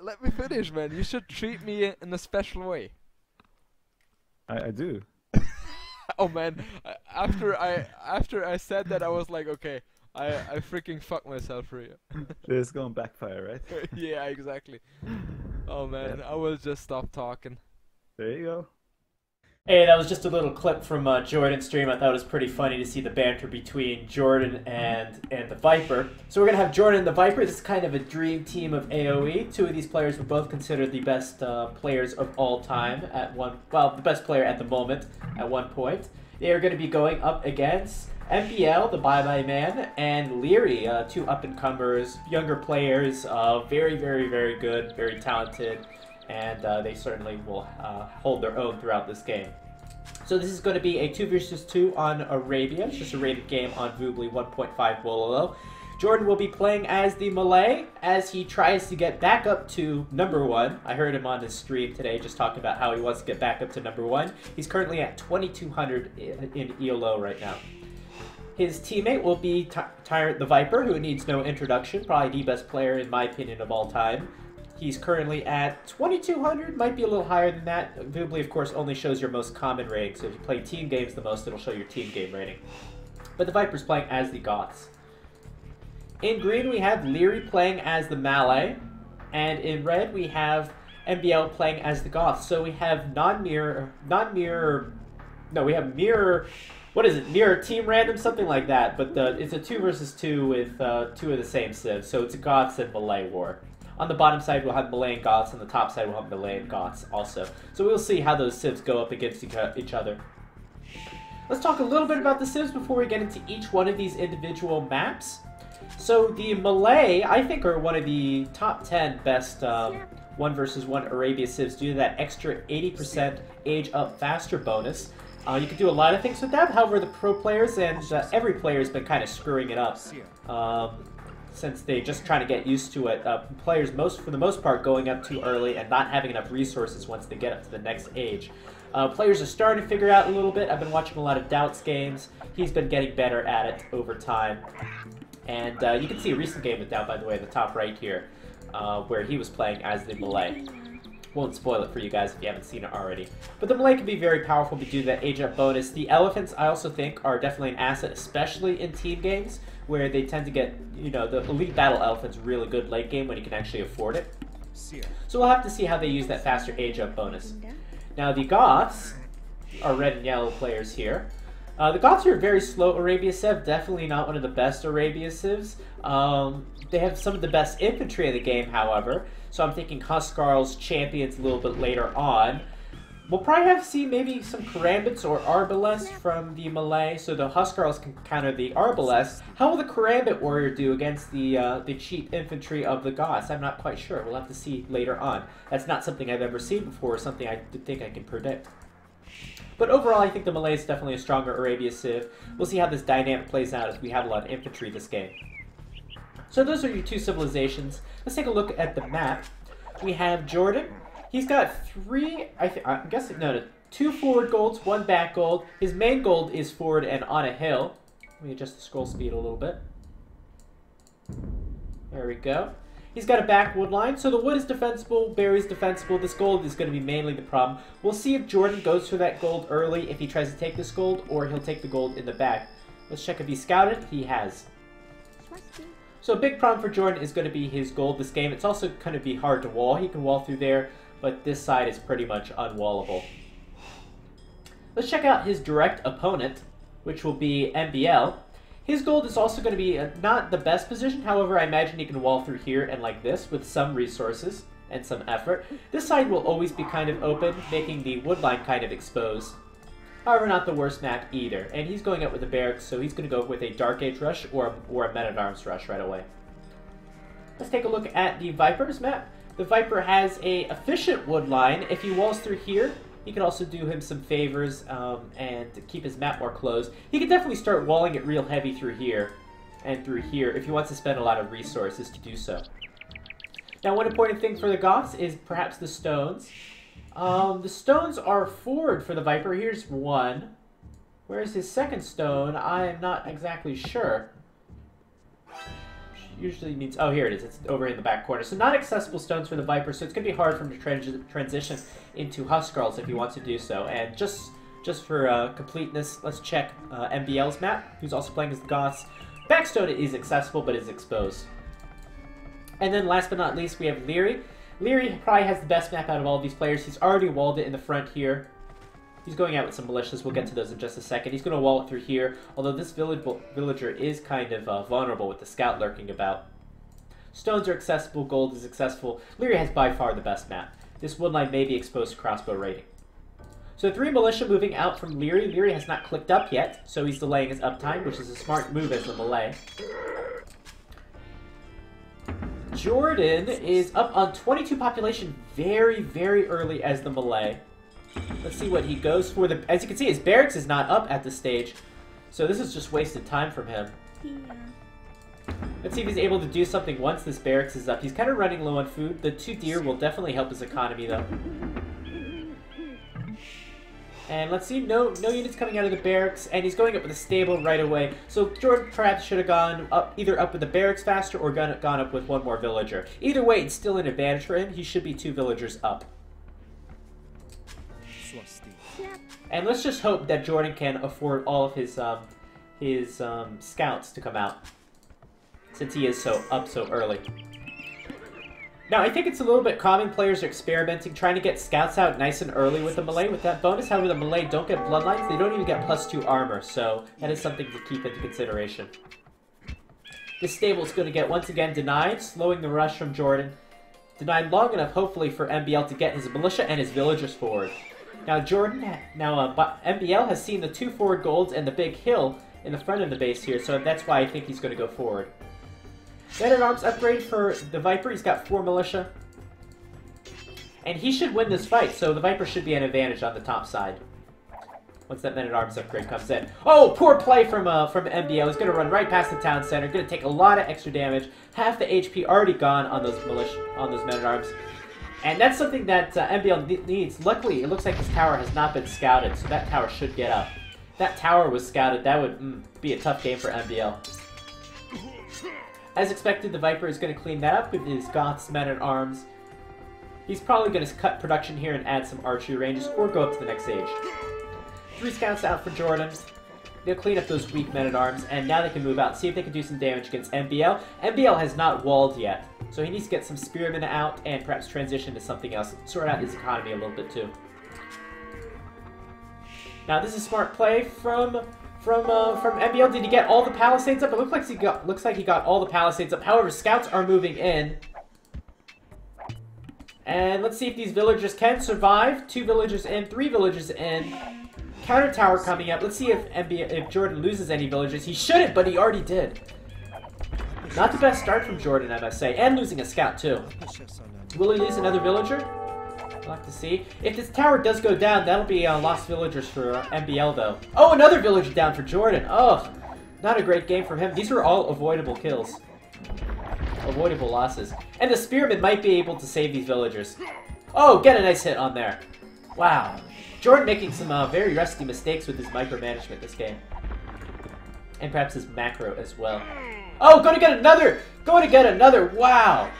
let me finish, man. You should treat me in a special way. I do. Oh man, after I said that, I was like, okay, I freaking fucked myself for you. This is going to backfire, right? Yeah, exactly. Oh Yeah. man, I will just stop talking. There you go. Hey, that was just a little clip from Jordan's stream. I thought it was pretty funny to see the banter between Jordan and TheViper. So we're going to have Jordan and TheViper. This is kind of a dream team of AoE. Two of these players were both considered the best players of all time at one... Well, the best player at the moment at one point. They are going to be going up against MBL, the Bye-Bye Man, and Lierrey, two up-and-comers, younger players, very, very, very good, very talented. And they certainly will hold their own throughout this game. So this is going to be a 2 versus 2 on Arabia. It's just a rated game on Voobly 1.5 Wololo. Jordan will be playing as the Malay as he tries to get back up to #1. I heard him on his stream today just talking about how he wants to get back up to #1. He's currently at 2200 in ELO right now. His teammate will be Tyrant the Viper, who needs no introduction. Probably the best player, in my opinion, of all time. He's currently at 2200, might be a little higher than that. Voobly, of course, only shows your most common rating, so if you play team games the most, it'll show your team game rating. But the Viper's playing as the Goths. In green, we have Lierrey playing as the Malay, and in red, we have MBL playing as the Goths. So we have we have mirror, what is it, mirror team random, something like that, but it's a 2 versus 2 with 2 of the same civs, so it's a Goths and Malay war. On the bottom side, we'll have Malay and Goths. On the top side, we'll have Malay and Goths also. So we'll see how those civs go up against each other. Let's talk a little bit about the civs before we get into each one of these individual maps. So the Malay, I think, are one of the top 10 best 1 versus 1 Arabia civs due to that extra 80% age up faster bonus. You can do a lot of things with that. However, the pro players and every player has been kind of screwing it up. Since they're just trying to get used to it. Players, for the most part, going up too early and not having enough resources once they get up to the next age. Players are starting to figure out a little bit. I've been watching a lot of Doubts games. He's been getting better at it over time. And you can see a recent game with Doubt, by the way, in the top right here, where he was playing as the Malay. Won't spoil it for you guys if you haven't seen it already. But the Malay can be very powerful due to that age-up bonus. The Elephants, I also think, are definitely an asset, especially in team games, where they tend to get, you know, the Elite Battle Elephant's really good late game when you can actually afford it. So we'll have to see how they use that faster age-up bonus. Now, the Goths are red and yellow players here. The Goths are a very slow Arabia Civ, definitely not one of the best Arabia Civs. They have some of the best infantry in the game, however, so I'm thinking Huskarls, Champions a little bit later on. We'll probably have to see maybe some Karambits or Arbalest from the Malay, so the Huskarls can counter the Arbalest. How will the Karambit warrior do against the cheap infantry of the Goths? I'm not quite sure. We'll have to see later on. That's not something I've ever seen before, or something I think I can predict. But overall, I think the Malay is definitely a stronger Arabia Civ. We'll see how this dynamic plays out as we have a lot of infantry this game. So those are your two civilizations. Let's take a look at the map. We have Jordan. He's got I'm guessing, no, 2 forward golds, 1 back gold. His main gold is forward and on a hill. Let me adjust the scroll speed a little bit. There we go. He's got a back wood line, so the wood is defensible, berries defensible. This gold is going to be mainly the problem. We'll see if Jordan goes for that gold early, if he tries to take this gold, or he'll take the gold in the back. Let's check if he scouted. He has. So a big problem for Jordan is going to be his gold this game. It's also going to be hard to wall. He can wall through there, but this side is pretty much unwallable. Let's check out his direct opponent, which will be MBL. His gold is also going to be not the best position. However, I imagine he can wall through here and like this with some resources and some effort. This side will always be kind of open, making the wood line kind of exposed. However, not the worst map either. And he's going out with a barracks, so he's going to go with a Dark Age rush or a Men-at-Arms rush right away. Let's take a look at the Viper's map. The Viper has a efficient wood line. If he walls through here, he can also do him some favors and keep his map more closed. He can definitely start walling it real heavy through here and through here if he wants to spend a lot of resources to do so. Now, one important thing for the Goths is perhaps the stones. The stones are forward for the Viper. Here's one. Where's his second stone? I am not exactly sure. usually means... Oh, here it is. It's over in the back corner. So not accessible stones for the Viper, so it's going to be hard for him to transition into Huskarls if he wants to do so. And just for completeness, let's check MBL's map, who's also playing as the Goths. Backstone is accessible, but is exposed. And then last but not least, we have Lierrey. Lierrey probably has the best map out of all of these players. He's already walled it in the front here. He's going out with some militias. We'll get to those in just a second. He's going to wall it through here, although this villager is kind of vulnerable with the scout lurking about. Stones are accessible. Gold is accessible. Lierrey has by far the best map. This wood line may be exposed to crossbow raiding. So 3 militia moving out from Lierrey. Lierrey has not clicked up yet, so he's delaying his uptime, which is a smart move as the Malay. Jordan is up on 22 population very, very early as the Malay. Let's see what he goes for. As you can see, his barracks is not up at this stage, so this is just wasted time from him. Let's see if he's able to do something once this barracks is up. He's kind of running low on food. The 2 deer will definitely help his economy, though. And let's see, no units coming out of the barracks, and he's going up with a stable right away. So Jordan perhaps should have gone up, either up with the barracks faster or gone up with 1 more villager. Either way, it's still an advantage for him. He should be 2 villagers up. And let's just hope that Jordan can afford all of his scouts to come out, since he is so early. Now, I think it's a little bit common. Players are experimenting, trying to get scouts out nice and early with the Malay with that bonus. However, the Malay don't get bloodlines. They don't even get +2 armor, so that is something to keep into consideration. This stable is going to get, once again, denied, slowing the rush from Jordan. Denied long enough, hopefully, for MBL to get his militia and his villagers forward. Now, MBL has seen the 2 forward golds and the big hill in the front of the base here, so that's why I think he's going to go forward. Men-at-Arms upgrade for the Viper. He's got 4 militia. And he should win this fight, so the Viper should be an advantage on the top side once that Men-at-Arms upgrade comes in. Oh, poor play from MBL. He's going to run right past the town center. Going to take a lot of extra damage. Half the HP already gone on those Men-at-Arms. And that's something that MBL needs. Luckily, it looks like his tower has not been scouted, so that tower should get up. If that tower was scouted, that would be a tough game for MBL. As expected, the Viper is going to clean that up with his Goths Men-at-Arms. He's probably going to cut production here and add some archery ranges, or go up to the next stage. 3 scouts out for Jordan. They'll clean up those weak Men-at-Arms, and now they can move out and see if they can do some damage against MBL. MBL has not walled yet, so he needs to get some Spearmen out and perhaps transition to something else, sort out his economy a little bit too. Now this is smart play from MBL. Did he get all the palisades up? It looks like he got all the palisades up. However, scouts are moving in. And let's see if these villagers can survive. 2 villagers in, 3 villagers in. Counter tower coming up. Let's see if Jordan loses any villagers. He shouldn't, but he already did. Not the best start from Jordan, I must say. And losing a scout, too. Will he lose another villager? We'll have to see. If this tower does go down, that'll be lost villagers for MBL, though. Oh, another villager down for Jordan. Oh, not a great game from him. These were all avoidable kills. Avoidable losses. And the Spearman might be able to save these villagers. Oh, get a nice hit on there. Wow. Jordan making some very rusty mistakes with his micromanagement this game. And perhaps his macro as well. Oh, going to get another! Going to get another! Wow!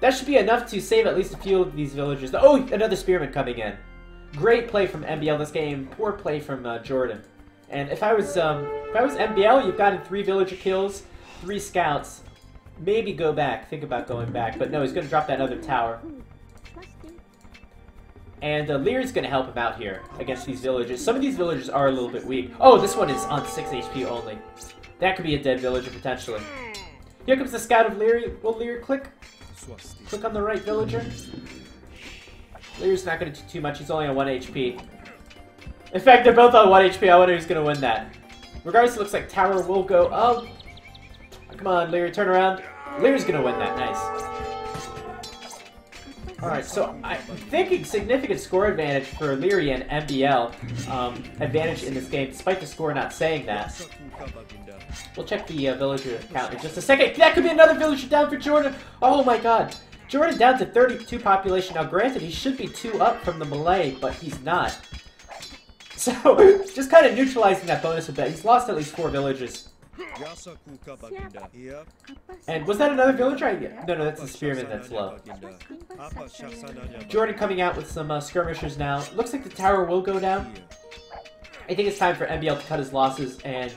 That should be enough to save at least a few of these villagers. Oh, another Spearman coming in. Great play from MBL this game. Poor play from Jordan. And if I was MBL, you've gotten 3 villager kills, 3 scouts. Maybe go back. Think about going back. But no, he's going to drop that other tower. And Lierrey's going to help him out here against these villagers. Some of these villagers are a little bit weak. Oh, this one is on 6 HP only. That could be a dead villager, potentially. Here comes the scout of Lierrey. Will Lierrey click? Click on the right villager. Lierrey's not going to do too much. He's only on 1 HP. In fact, they're both on 1 HP. I wonder who's going to win that. Regardless, it looks like tower will go up. Come on, Lierrey, turn around. Lierrey's going to win that. Nice. Alright, so I'm thinking significant score advantage for Lierrey and MBL. Advantage in this game, despite the score not saying that. We'll check the villager count in just a second. That could be another villager down for Jordan. Oh my god. Jordan down to 32 population. Now granted, he should be 2 up from the Malay, but he's not. So, just kind of neutralizing that bonus a bit. He's lost at least 4 villagers. And was that another villager? No, that's the spearman that's low. Jordan coming out with some skirmishers now. Looks like the tower will go down. I think it's time for MBL to cut his losses and,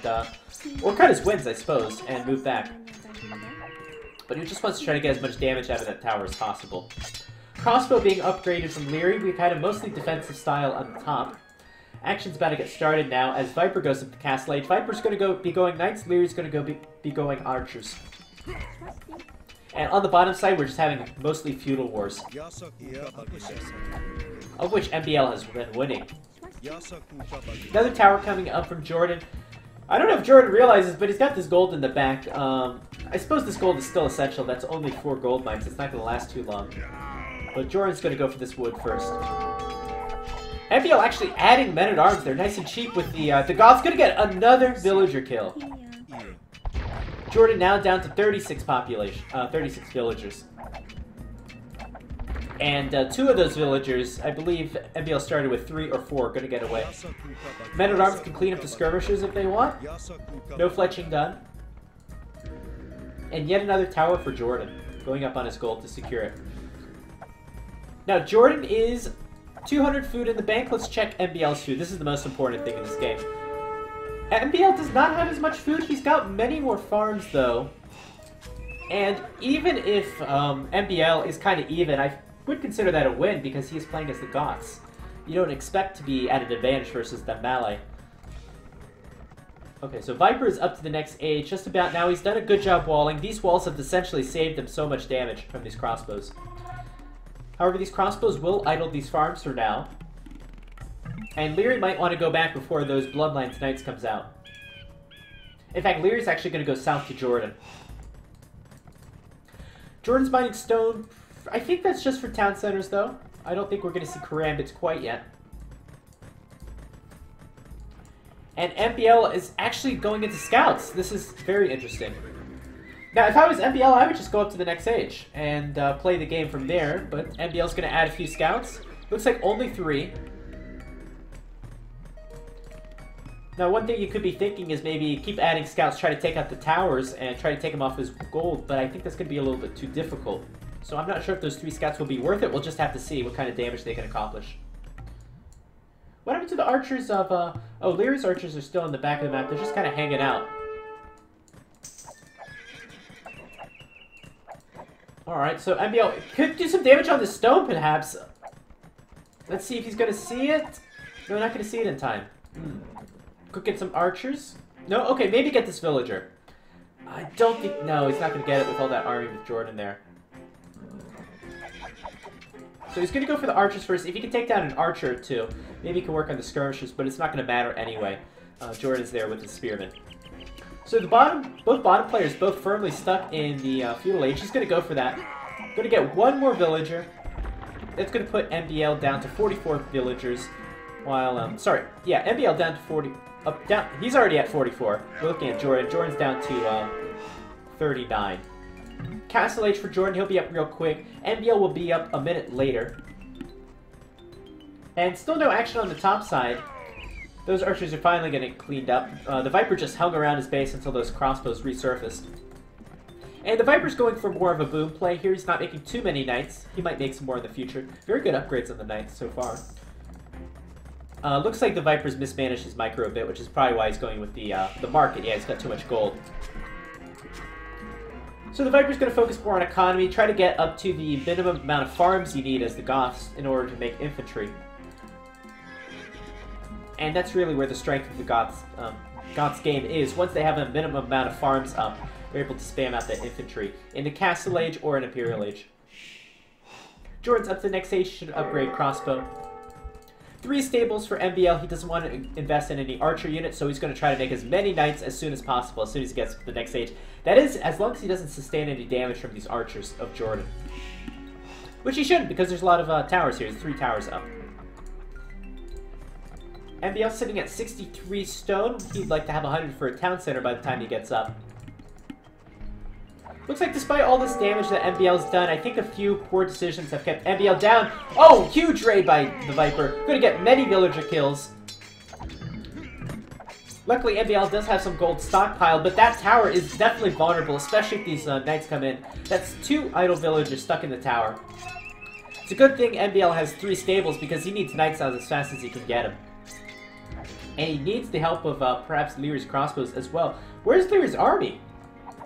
or cut his wins, I suppose, and move back. But he just wants to try to get as much damage out of that tower as possible. Crossbow being upgraded from Lierrey. We've had a mostly defensive style on the top. Action's about to get started now as Viper goes up to Castle Age. Viper's going to be going Knights, Lierrey's going to be going Archers. And on the bottom side, we're just having mostly feudal wars, of which MBL has been winning. Another tower coming up from Jordan. I don't know if Jordan realizes, but he's got this gold in the back. I suppose this gold is still essential. That's only 4 gold mines. It's not going to last too long. But Jordan's going to go for this wood first. MBL actually adding men-at-arms. They're nice and cheap with the Goths. Going to get another villager kill. Jordan now down to 36 population, 36 villagers. And 2 of those villagers, I believe MBL started with 3 or 4, going to get away. Men-at-arms can clean up the skirmishers if they want. No fletching done. And yet another tower for Jordan, going up on his gold to secure it. Now, Jordan is 200 food in the bank. Let's check MBL's food. This is the most important thing in this game. MBL does not have as much food. He's got many more farms, though. And even if MBL is kind of even, I would consider that a win because he is playing as the Goths. You don't expect to be at an advantage versus the Malay. Okay, so Viper is up to the next age just about now. He's done a good job walling. These walls have essentially saved him so much damage from these crossbows. However, these crossbows will idle these farms for now. And Lierrey might want to go back before those Bloodlines Knights comes out. In fact, Lierrey's actually going to go south to Jordan. Jordan's mining stone. I think that's just for town centers, though. I don't think we're going to see Karambits quite yet. And MBL is actually going into scouts. This is very interesting. Now, if I was MBL, I would just go up to the next age and play the game from there. But MBL's going to add a few scouts. Looks like only 3. Now, one thing you could be thinking is maybe keep adding scouts, try to take out the towers, and try to take them off his gold. But I think that's going to be a little bit too difficult. So I'm not sure if those 3 scouts will be worth it. We'll just have to see what kind of damage they can accomplish. What happened to the archers of... Oh, Lierrey's archers are still in the back of the map. They're just kind of hanging out. Alright, so MBL could do some damage on the stone, perhaps. Let's see if he's going to see it. No, not going to see it in time. Could get some archers. No? Okay, maybe get this villager. I don't think... No, he's not going to get it with all that army with Jordan there. So he's going to go for the archers first. If he can take down an archer or 2, maybe he can work on the skirmishers, but it's not going to matter anyway. Jordan's there with the spearmen. So the both bottom players both firmly stuck in the feudal age. He's going to go for that. Going to get 1 more villager. That's going to put MBL down to 44 villagers. While, sorry, yeah, MBL down to 40... down. He's already at 44. We're looking at Jordan. Jordan's down to 39. Castle Age for Jordan. He'll be up real quick. MBL will be up a minute later. And still no action on the top side. Those archers are finally getting cleaned up. The Viper just hung around his base until those crossbows resurfaced. And the Viper's going for more of a boom play here. He's not making too many knights. He might make some more in the future. Very good upgrades on the knights so far. Looks like the Viper's mismanaged his micro a bit, which is probably why he's going with the market. Yeah, he's got too much gold. So the Viper's going to focus more on economy, try to get up to the minimum amount of farms you need as the Goths in order to make infantry. And that's really where the strength of the Goths game is. Once they have a minimum amount of farms up, they're able to spam out that infantry in the Castle Age or an Imperial Age. Jordan's up to the next age, should upgrade crossbow. 3 stables for MBL. He doesn't want to invest in any archer units, so he's going to try to make as many knights as soon as possible, as soon as he gets to the next stage. That is, as long as he doesn't sustain any damage from these archers of Jordan. Which he shouldn't, because there's a lot of towers here. There's 3 towers up. MBL sitting at 63 stone. He'd like to have 100 for a town center by the time he gets up. Looks like despite all this damage that MBL's done, I think a few poor decisions have kept MBL down. Oh, huge raid by the Viper. Going to get many villager kills. Luckily, MBL does have some gold stockpiled, but that tower is definitely vulnerable, especially if these knights come in. That's 2 idle villagers stuck in the tower. It's a good thing MBL has 3 stables because he needs knights out as fast as he can get them. And he needs the help of perhaps Lierey's crossbows as well. Where's Lierey's army?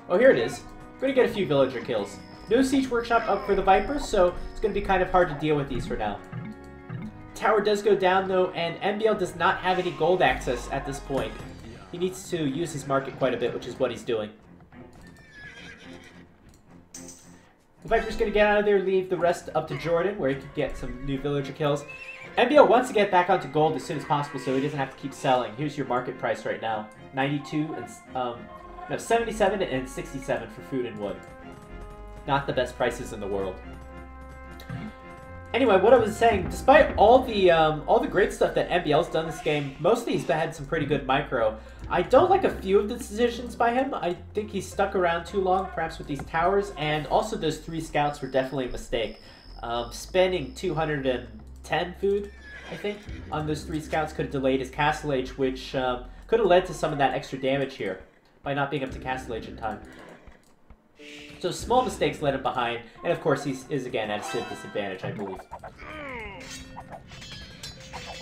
Oh, here it is. I'm going to get a few villager kills. No siege workshop up for the Vipers, so it's going to be kind of hard to deal with these for now. Tower does go down though, and MBL does not have any gold access at this point. He needs to use his market quite a bit, which is what he's doing. The Viper's going to get out of there, leave the rest up to Jordan, where he can get some new villager kills. MBL wants to get back onto gold as soon as possible, so he doesn't have to keep selling. Here's your market price right now: 92 and 77 and 67 for food and wood. Not the best prices in the world. Anyway, what I was saying, despite all the great stuff that MBL's done this game, mostly he's had some pretty good micro. I don't like a few of the decisions by him. I think he's stuck around too long, perhaps with these towers, and also those 3 scouts were definitely a mistake. Spending 210 food, I think, on those 3 scouts could have delayed his Castle Age, which could have led to some of that extra damage here by not being up to Castle Age in time. So small mistakes led him behind, and of course he is again at a civ disadvantage, I believe.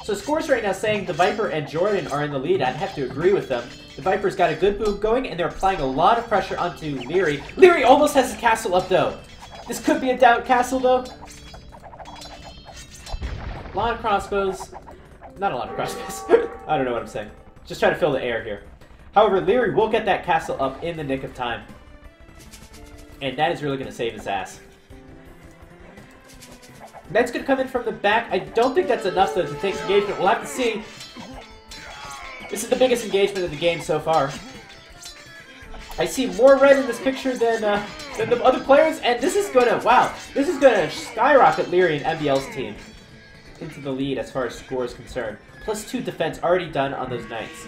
So scores right now saying the Viper and Jordan are in the lead. I'd have to agree with them. The Viper's got a good boom going, and they're applying a lot of pressure onto Liereyy. Liereyy almost has his castle up though. This could be a doubt castle though. A lot of crossbows. Not a lot of crossbows. I don't know what I'm saying. Just trying to fill the air here. However, Liereyy will get that castle up in the nick of time. And that is really going to save his ass. Knight's going to come in from the back. I don't think that's enough, though, to take engagement. We'll have to see. This is the biggest engagement of the game so far. I see more red in this picture than the other players, and this is going to, wow, this is going to skyrocket Liereyy and MBL's team into the lead as far as score is concerned. +2 defense already done on those knights.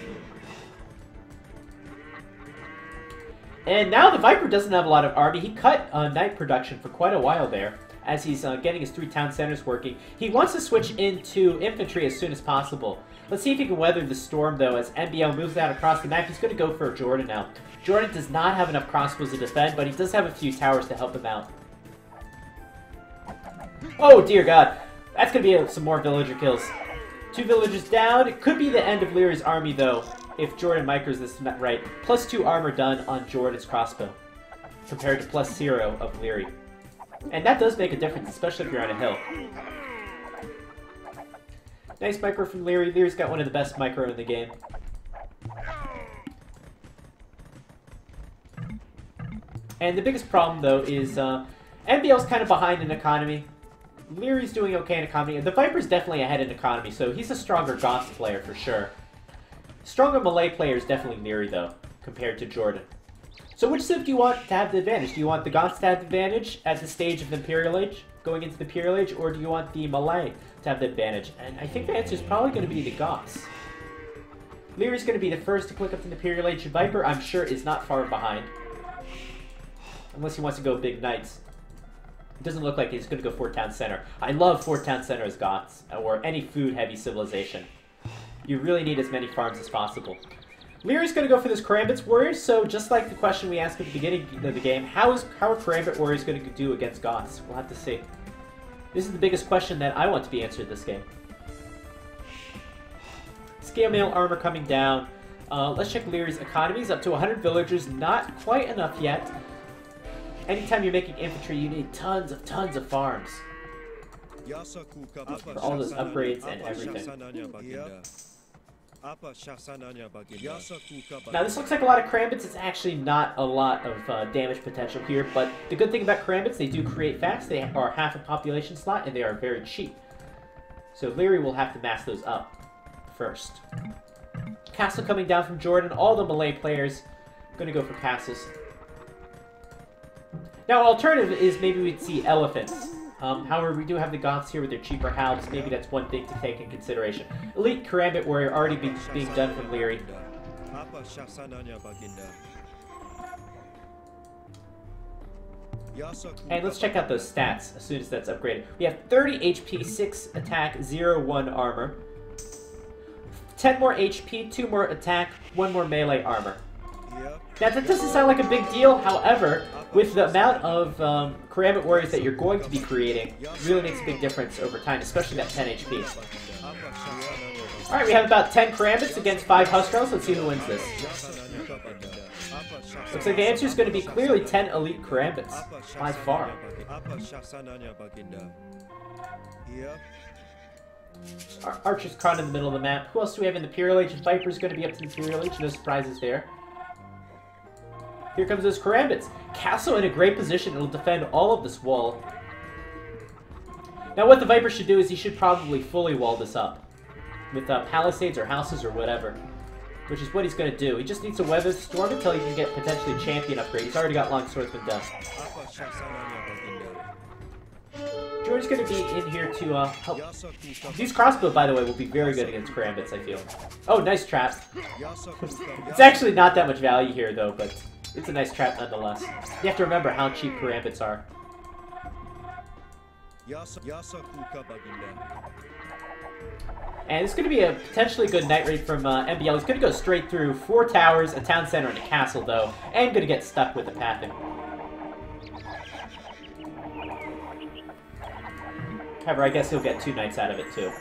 And now the Viper doesn't have a lot of army. He cut knight production for quite a while there as he's getting his 3 town centers working. He wants to switch into infantry as soon as possible. Let's see if he can weather the storm, though, as MBL moves out across the map. He's going to go for Jordan now. Jordan does not have enough crossbows to defend, but he does have a few towers to help him out. Oh, dear God. That's going to be some more villager kills. 2 villagers down. It could be the end of Lierey's army, though, if Jordan micros this right. +2 armor done on Jordan's crossbow, compared to +0 of Liereyy. And that does make a difference, especially if you're on a hill. Nice micro from Liereyy. Lierey's got one of the best micro in the game. And the biggest problem, though, is MBL's kind of behind in economy. Lierey's doing okay in economy. The Viper's definitely ahead in economy, so he's a stronger Goths player for sure. Stronger Malay player is definitely Liereyy, though, compared to Jordan. So which civ do you want to have the advantage? Do you want the Goths to have the advantage at the stage of the Imperial Age, going into the Imperial Age, or do you want the Malay to have the advantage? And I think the answer is probably going to be the Goths. Lierey's going to be the first to click up to the Imperial Age. Viper, I'm sure, is not far behind. Unless he wants to go big knights. It doesn't look like he's going to go Fort Town Center. I love Fort Town Center as Goths, or any food-heavy civilization. You really need as many farms as possible. Lierey's going to go for this Karambit's Warriors, so just like the question we asked at the beginning of the game, how are Karambit Warriors going to do against Goths? We'll have to see. This is the biggest question that I want to be answered this game. Scale mail armor coming down. Let's check Lierey's economies. Up to 100 villagers, not quite enough yet. Anytime you're making infantry, you need tons of farms. For all those upgrades and everything. Now this looks like a lot of Karambits. It's actually not a lot of damage potential here, but the good thing about Karambits, they do create fast. They are half a population slot, and they are very cheap. So Liereyy will have to mass those up first. Castle coming down from Jordan. All the Malay players going to go for castles. Now, alternative is maybe we'd see elephants. However, we do have the Goths here with their cheaper halves. Maybe that's one thing to take in consideration. Elite Karambit Warrior already being done from Liereyy. And let's check out those stats as soon as that's upgraded. We have 30 HP, 6 attack, 0, 1 armor. 10 more HP, 2 more attack, 1 more melee armor. Now, that doesn't sound like a big deal, however, with the amount of Karambit Warriors that you're going to be creating, it really makes a big difference over time, especially that 10 HP. Alright, we have about 10 Karambits against 5 Huskarls. Let's see who wins this. Looks like the answer is going to be clearly 10 Elite Karambits, by far. Archer's caught in the middle of the map. Who else do we have in the Imperial Age? Viper's going to be up to the Imperial Age. No surprises there. Here comes those Karambits. Castle in a great position. It'll defend all of this wall. Now what the Viper should do is he should probably fully wall this up. With palisades or houses or whatever. Which is what he's going to do. He just needs to weather the storm until he can get potentially champion upgrade. He's already got long swordsman done. Jordan's going to be in here to help. These crossbow, by the way, will be very good against Karambits, I feel. Oh, nice trap. It's actually not that much value here, though, but it's a nice trap nonetheless. You have to remember how cheap Karambits are. And it's going to be a potentially good night raid from MBL. He's going to go straight through 4 towers, a town center, and a castle, though, and going to get stuck with the pathing. However, I guess he'll get 2 knights out of it, too.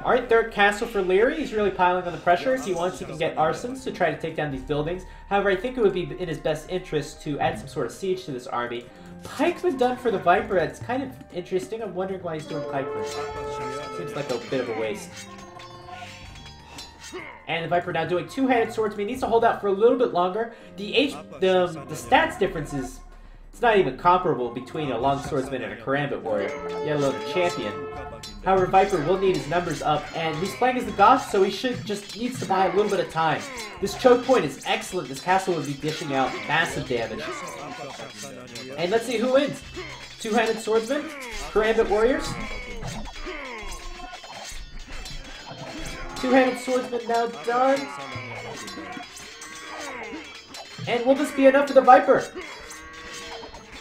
Alright, third castle for Lierrey. He's really piling on the pressure. If he wants, he can get arsons to try to take down these buildings. However, I think it would be in his best interest to add some sort of siege to this army. Pikeman done for the Viper. That's kind of interesting. I'm wondering why he's doing Pikeman. Seems like a bit of a waste. And the Viper now doing 2-handed swordsman. He needs to hold out for a little bit longer. The stats difference is... It's not even comparable between a long swordsman and a Karambit warrior, yet alone a champion. However, Viper will need his numbers up, and he's playing as the Goths, so he just needs to buy a little bit of time. This choke point is excellent. This castle will be dishing out massive damage. And let's see who wins. 2-handed swordsman, Karambit warriors. 2-handed swordsman now done. And will this be enough for the Viper?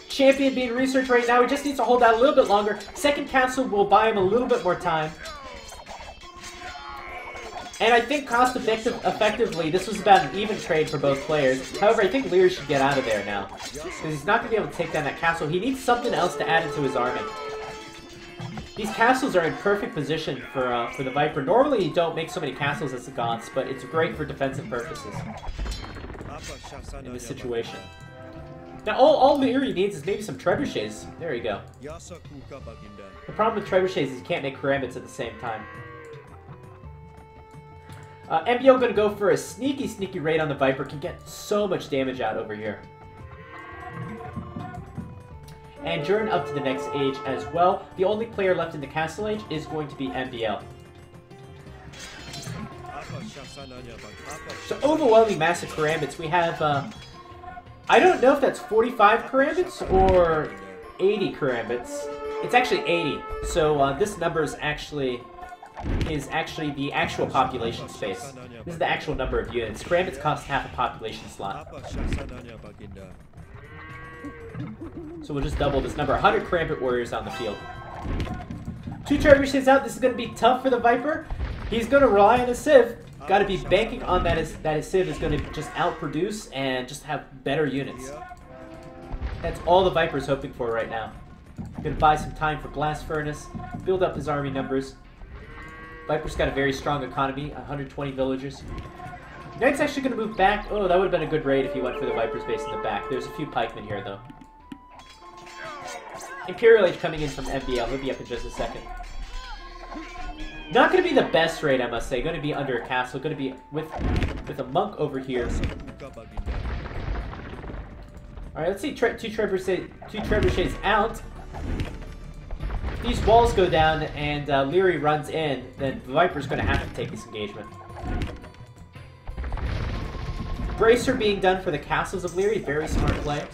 Champion being researched right now. He just needs to hold out a little bit longer. Second castle will buy him a little bit more time. And I think effectively, this was about an even trade for both players. However, I think Lierrey should get out of there now. Because he's not going to be able to take down that castle. He needs something else to add into his army. These castles are in perfect position for the Viper. Normally, you don't make so many castles as the Goths, but it's great for defensive purposes in this situation. Now, all Lierrey needs is maybe some trebuchets. There you go. The problem with trebuchets is you can't make Karambits at the same time. MBL going to go for a sneaky raid on the Viper. Can get so much damage out over here. And Jordan up to the next age as well. The only player left in the castle age is going to be MBL. So overwhelming massive Karambits. We have... I don't know if that's 45 Karambits or 80 Karambits. It's actually 80. So this number is actually the actual population space. This is the actual number of units. Karambits cost half a population slot. So we'll just double this number. 100 Karambit warriors on the field. 2 trebuchets out. This is going to be tough for the Viper. He's going to rely on his Civ. Got to be banking on that his Civ is going to just outproduce and just have better units. That's all the Viper's hoping for right now. Going to buy some time for Blast Furnace, build up his army numbers. Viper's got a very strong economy, 120 villagers. Knight's actually going to move back. Oh, that would have been a good raid if he went for the Viper's base in the back. There's a few pikemen here, though. Imperial Age coming in from MBL. He'll be up in just a second. Not going to be the best raid, I must say. Going to be under a castle. Going to be with a monk over here. Alright, let's see. Two trebuchets out. If these walls go down and Lierrey runs in, then the Viper's going to have to take this engagement. Bracer being done for the castles of Lierrey. Very smart play.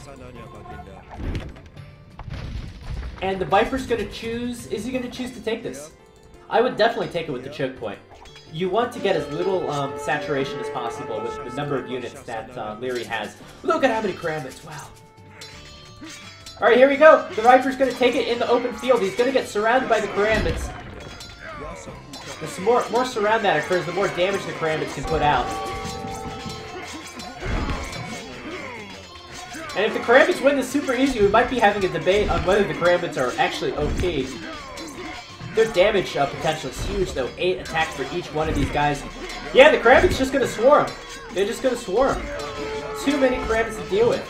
And the Viper's going to choose... Is he going to choose to take this? I would definitely take it with the choke point. You want to get as little saturation as possible with the number of units that Lierrey has. Look at how many Karambits, wow. Alright, here we go. The Viper's going to take it in the open field. He's going to get surrounded by the Karambits. The more surround that occurs, the more damage the Karambits can put out. And if the Karambits win this super easy, we might be having a debate on whether the Karambits are actually OP. Their damage potential is huge, though. 8 attacks for each one of these guys. Yeah, the Karambits just gonna swarm. They're just gonna swarm. Too many Karambits to deal with.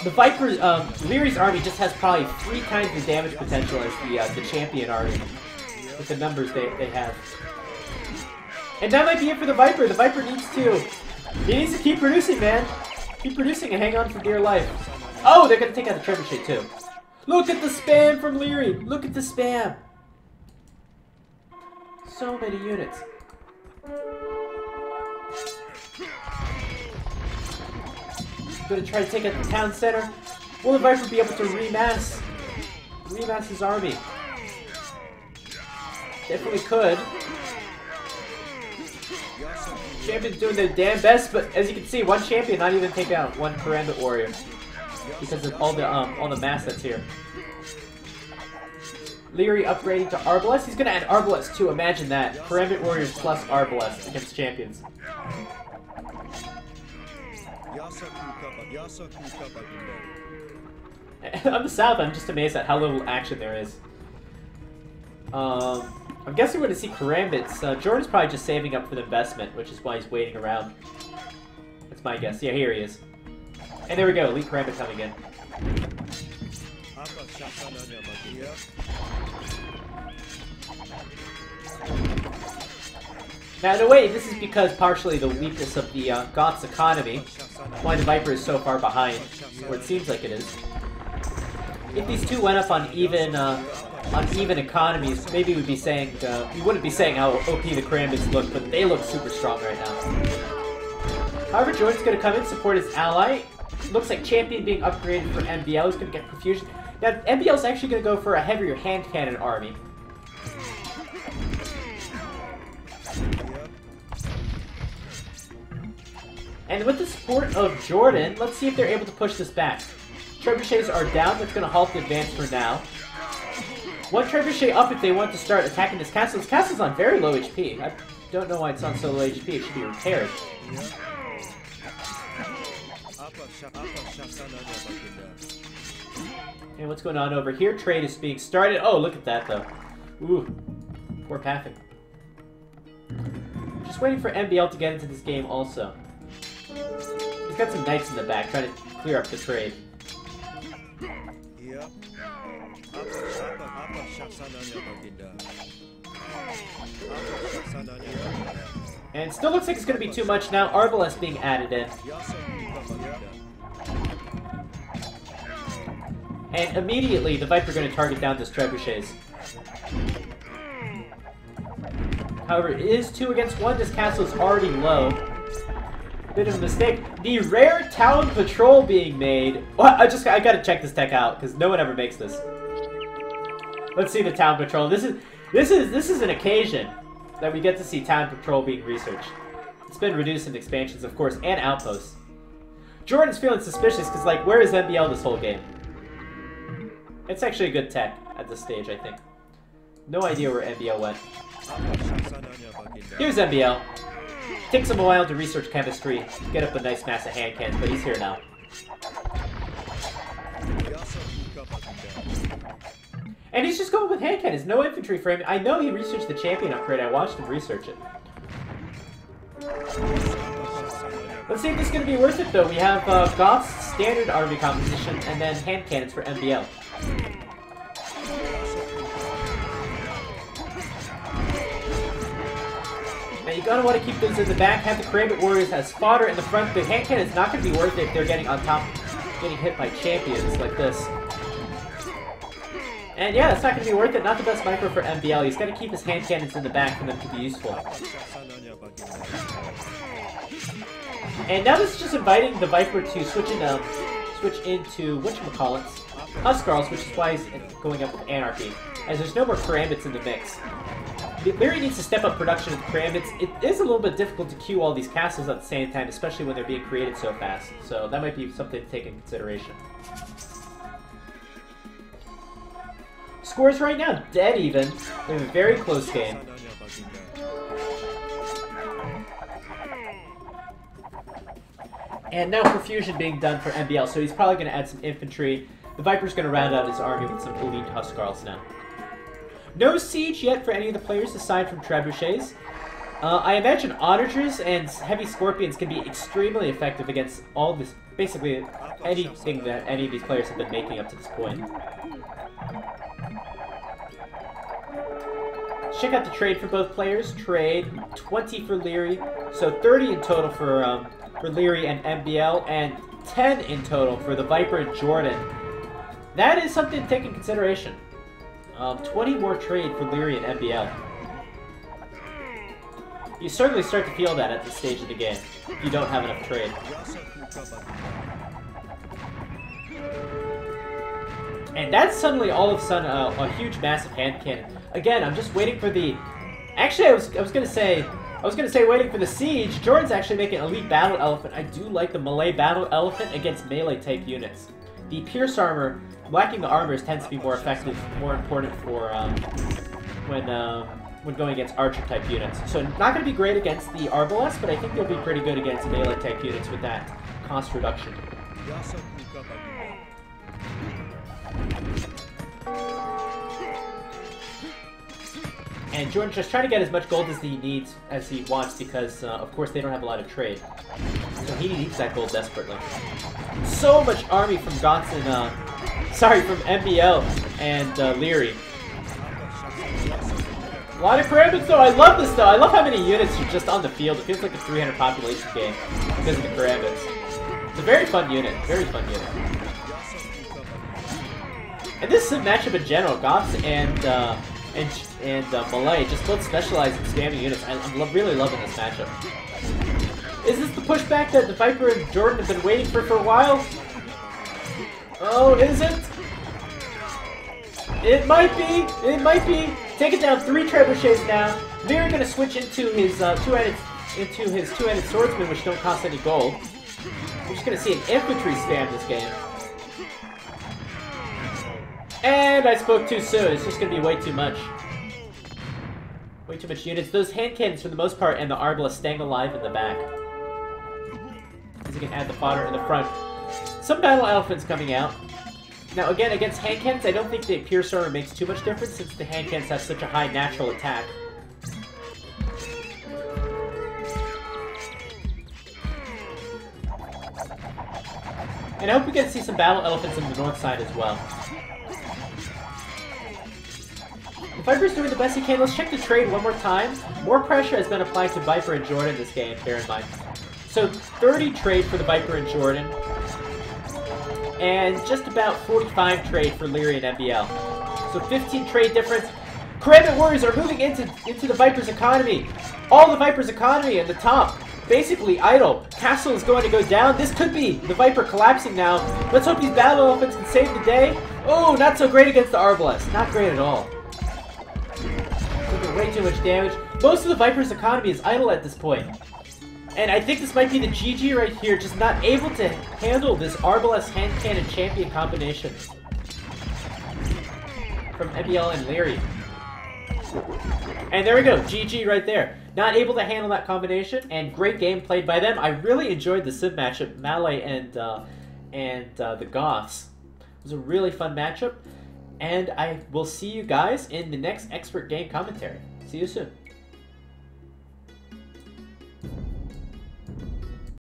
The Viper's, Lierey's army just has probably 3 times the damage potential as the champion army, with the numbers they have. And that might be it for the Viper. The Viper needs to keep producing, man. Keep producing and hang on for dear life. Oh, they're gonna take out the trebuchet too. Look at the spam from Lierey. Look at the spam. So many units. Gonna try to take out the town center. Will the Viper be able to remass his army? Definitely could. Champion's doing their damn best, but as you can see, one champion not even take out one Karambit warrior because of all the mass that's here. Lierey upgrading to Arbalest. He's gonna add Arbalest too. Imagine that. Karambit warriors plus Arbalest against champions. On the south, I'm just amazed at how little action there is. I'm guessing we're going to see Karambits. Jordan's probably just saving up for the investment, which is why he's waiting around. That's my guess. Yeah, here he is. And there we go, Elite Karambit coming in. Now, in a way, this is because partially the weakness of the Goths economy, why the Viper is so far behind, or it seems like it is. If these two went up on even economies, maybe we'd be saying we wouldn't be saying how OP the Karambits look, but they look super strong right now. However, Jordan's going to come in, support his ally. Looks like Champion being upgraded for MBL. He's going to get Profusion. Now, MBL's actually going to go for a heavier hand cannon army. And with the support of Jordan, let's see if they're able to push this back. Trebuchets are down. That's going to halt the advance for now. One trebuchet up if they want to start attacking this castle. This castle's on very low HP. I don't know why it's on so low HP. It should be repaired. And what's going on over here? Trade is being started. Oh, look at that, though. Ooh. Poor pathing. Just waiting for MBL to get into this game also. He's got some knights in the back trying to clear up the trade. And it still looks like it's going to be too much now. Arbalest being added in. And immediately, the Viper going to target down this trebuchets. However, it is 2 against 1. This castle is already low. Bit of a mistake. The rare town patrol being made. Well, I gotta check this tech out because no one ever makes this. Let's see the town patrol. This is an occasion that we get to see town patrol being researched. It's been reduced in expansions, of course, and outposts. Jordan's feeling suspicious because, like, where is MBL this whole game? It's actually a good tech at this stage, I think. No idea where MBL went. Here's MBL. Takes him a while to research chemistry, get up a nice mass of hand cannons, but he's here now. And he's just going with hand cannons, no infantry for him. I know he researched the champion upgrade, I watched him research it. Let's see if this is going to be worth it though. We have Goths standard army composition and then hand cannons for MBL. Now you gotta want to keep those in the back, have the Karambit warriors as fodder in the front. The hand cannon's not gonna be worth it if they're getting on top, getting hit by champions like this. And yeah, it's not gonna be worth it. Not the best micro for MBL. He's gotta keep his hand cannons in the back for them to be useful. And now this is just inviting the Viper to switch into whatchamacallits, Huskarls, which is why he's going up with Anarchy, as there's no more Karambits in the mix. Lierrey needs to step up production of the Karambits. It is a little bit difficult to queue all these castles at the same time, especially when they're being created so fast. So that might be something to take in consideration. Scores right now, dead even. We have a very close game. And no perfusion being done for MBL, so he's probably going to add some infantry. The Viper's going to round out his army with some elite Huskarls now. No siege yet for any of the players aside from trebuchets. I imagine onagers and heavy scorpions can be extremely effective against all this, basically anything that any of these players have been making up to this point. Check out the trade for both players. Trade 20 for Liereyy, so 30 in total for Liereyy and MBL, and 10 in total for the Viper and Jordan. That is something to take in consideration. 20 more trade for Liereyy and MBL. You certainly start to feel that at this stage of the game, if you don't have enough trade. And that's suddenly all of a sudden a huge, massive hand cannon. Again, I'm just waiting for the... Actually, I was gonna say waiting for the siege. Jordan's actually making elite battle elephant. I do like the Malay battle elephant against melee type units. The pierce armor, lacking the armors, tends to be more effective, more important for when going against archer type units. So not going to be great against the arbalest, but I think they'll be pretty good against melee type units with that cost reduction. And Jordan's just trying to get as much gold as he needs, as he wants, because of course they don't have a lot of trade. So he needs that gold desperately. So much army from Goths and from MBL and Liereyy. A lot of karambits though. I love this though. I love how many units are just on the field. It feels like a 300 population game because of the karambits. It's a very fun unit. Very fun unit. And this is a matchup in general. Goths and Malay just both specialize in spamming units. I'm really loving this matchup. Is this the pushback that the Viper and Jordan have been waiting for a while? Oh, is it? It might be. It might be. Taking down 3 trebuchets now. Liereyy gonna switch into his two-handed swordsman, which don't cost any gold. We're just gonna see an infantry spam this game. And I spoke too soon. It's just gonna be way too much. Way too much units. Those hand cannons, for the most part, and the arbalest staying alive in the back. Because you can add the fodder in the front. Some battle elephants coming out. Now again, against hand cannons, I don't think the pierce armor makes too much difference since the hand cannons have such a high natural attack. And I hope we get to see some battle elephants on the north side as well. The Viper's doing the best he can. Let's check the trade one more time. More pressure has been applied to Viper and Jordan this game, bear in mind. So 30 trade for the Viper and Jordan. And just about 45 trade for Liereyy and MBL. So 15 trade difference. Karambit warriors are moving into the Viper's economy. All the Viper's economy at the top. Basically idle. Castle is going to go down. This could be the Viper collapsing now. Let's hope these battle elephants can save the day. Oh, not so great against the arbalest. Not great at all. Taking way too much damage. Most of the Viper's economy is idle at this point. And I think this might be the GG right here, just not able to handle this arbalest hand cannon champion combination from MBL and Liereyy. And there we go, GG right there. Not able to handle that combination, and great game played by them. I really enjoyed the Civ matchup, Malay and the Goths. It was a really fun matchup, and I will see you guys in the next expert game commentary. See you soon.